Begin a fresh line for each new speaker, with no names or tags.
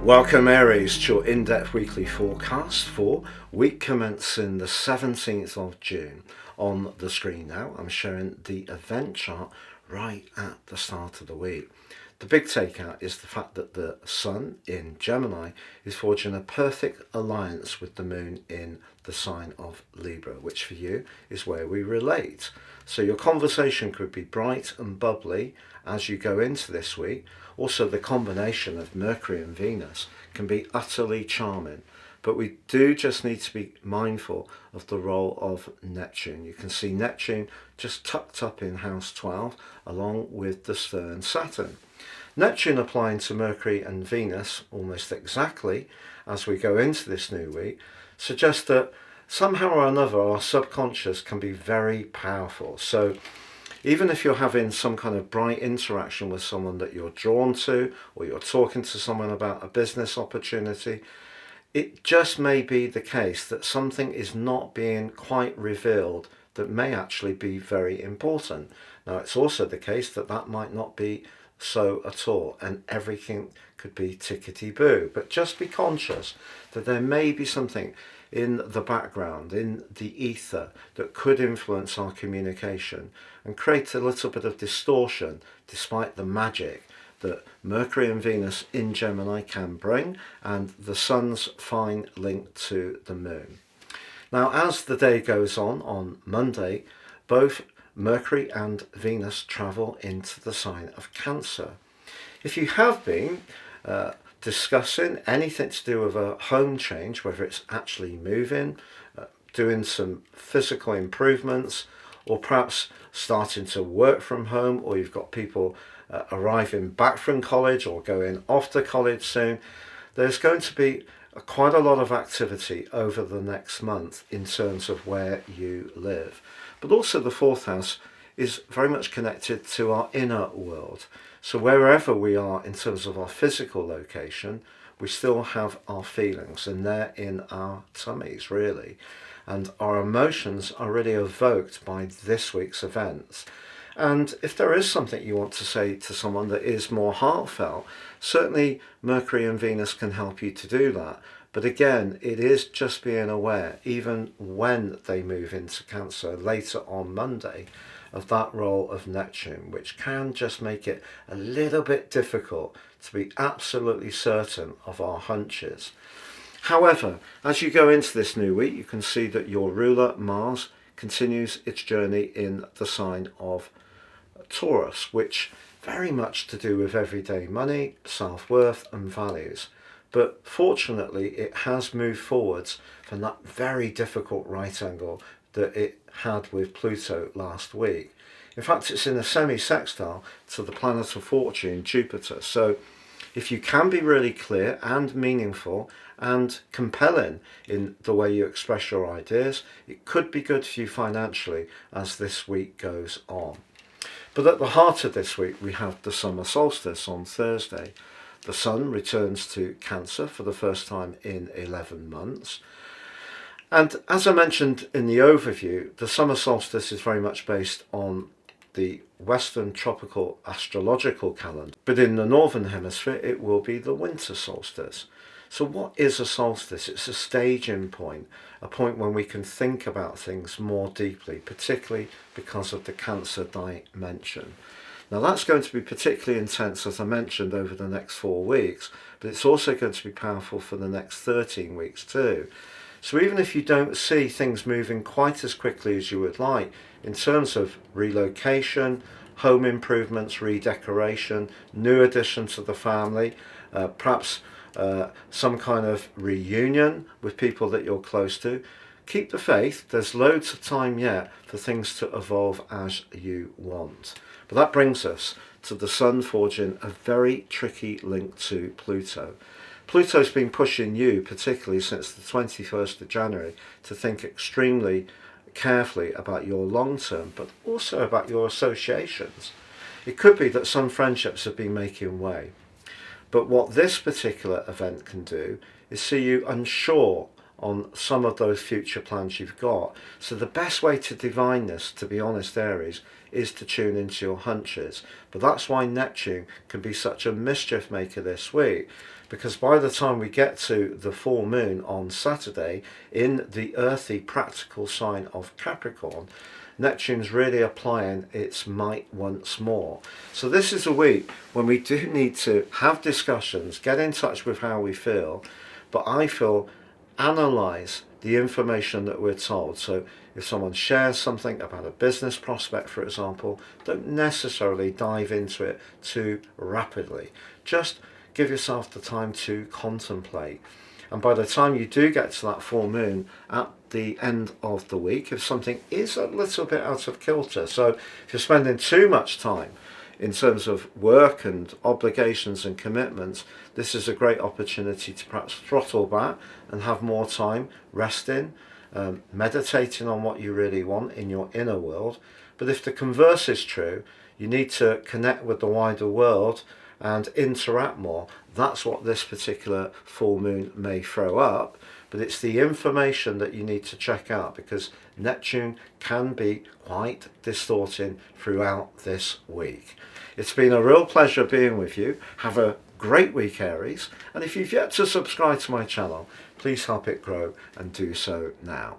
Welcome Aries to your in-depth weekly forecast for week commencing the 17th of June. On the screen now, I'm showing the event chart right at the start of the week. The big takeout is the fact that the Sun in Gemini is forging a perfect alliance with the Moon in the sign of Libra, which for you is where we relate. So your conversation could be bright and bubbly as you go into this week. Also, the combination of Mercury and Venus can be utterly charming. But we do just need to be mindful of the role of Neptune. You can see Neptune just tucked up in house 12 along with the stern Saturn. Neptune applying to Mercury and Venus almost exactly as we go into this new week suggests that somehow or another our subconscious can be very powerful. So even if you're having some kind of bright interaction with someone that you're drawn to, or you're talking to someone about a business opportunity, it just may be the case that something is not being quite revealed that may actually be very important. Now, it's also the case that that might not be so at all, and everything could be tickety-boo. But just be conscious that there may be something in the background, in the ether, that could influence our communication and create a little bit of distortion despite the magic that Mercury and Venus in Gemini can bring, and the Sun's fine link to the Moon. Now, as the day goes on Monday, both Mercury and Venus travel into the sign of Cancer. If you have been discussing anything to do with a home change, whether it's actually moving, doing some physical improvements, or perhaps starting to work from home, or you've got people arriving back from college or going off to college soon, there's going to be quite a lot of activity over the next month in terms of where you live. But also the fourth house is very much connected to our inner world. So wherever we are in terms of our physical location, we still have our feelings, and they're in our tummies really. And our emotions are really evoked by this week's events. And if there is something you want to say to someone that is more heartfelt, certainly Mercury and Venus can help you to do that. But again, it is just being aware, even when they move into Cancer later on Monday, of that role of Neptune, which can just make it a little bit difficult to be absolutely certain of our hunches. However, as you go into this new week, you can see that your ruler, Mars, continues its journey in the sign of Taurus, which very much to do with everyday money, self-worth and values. But fortunately, it has moved forwards from that very difficult right angle that it had with Pluto last week. In fact, it's in a semi-sextile to the planet of fortune, Jupiter. So if you can be really clear and meaningful and compelling in the way you express your ideas, it could be good for you financially as this week goes on. But at the heart of this week, we have the summer solstice on Thursday. The Sun returns to Cancer for the first time in 11 months. And as I mentioned in the overview, the summer solstice is very much based on the Western tropical astrological calendar. But in the Northern Hemisphere, it will be the winter solstice. So what is a solstice? It's a staging point, a point when we can think about things more deeply, particularly because of the Cancer dimension. Now that's going to be particularly intense, as I mentioned, over the next 4 weeks, but it's also going to be powerful for the next 13 weeks too. So even if you don't see things moving quite as quickly as you would like in terms of relocation, home improvements, redecoration, new addition to the family, perhaps some kind of reunion with people that you're close to, keep the faith. There's loads of time yet for things to evolve as you want. But that brings us to the Sun forging a very tricky link to Pluto. Pluto's been pushing you, particularly since the 21st of January, to think extremely carefully about your long term, but also about your associations. It could be that some friendships have been making way. But what this particular event can do is see you unsure on some of those future plans you've got. So the best way to divine this, to be honest, Aries, is to tune into your hunches. But that's why Neptune can be such a mischief maker this week, because by the time we get to the full moon on Saturday in the earthy practical sign of Capricorn, Neptune's really applying its might once more. So this is a week when we do need to have discussions, get in touch with how we feel, but I feel analyze the information that we're told. So if someone shares something about a business prospect, for example, don't necessarily dive into it too rapidly. Just give yourself the time to contemplate. And by the time you do get to that full moon at the end of the week, if something is a little bit out of kilter, so if you're spending too much time in terms of work and obligations and commitments, this is a great opportunity to perhaps throttle back and have more time resting, meditating on what you really want in your inner world. But if the converse is true, you need to connect with the wider world and interact more. That's what this particular full moon may throw up, but it's the information that you need to check out, because Neptune can be quite distorting throughout this week. It's been a real pleasure being with you. Have a great week, Aries, and if you've yet to subscribe to my channel, please help it grow and do so now.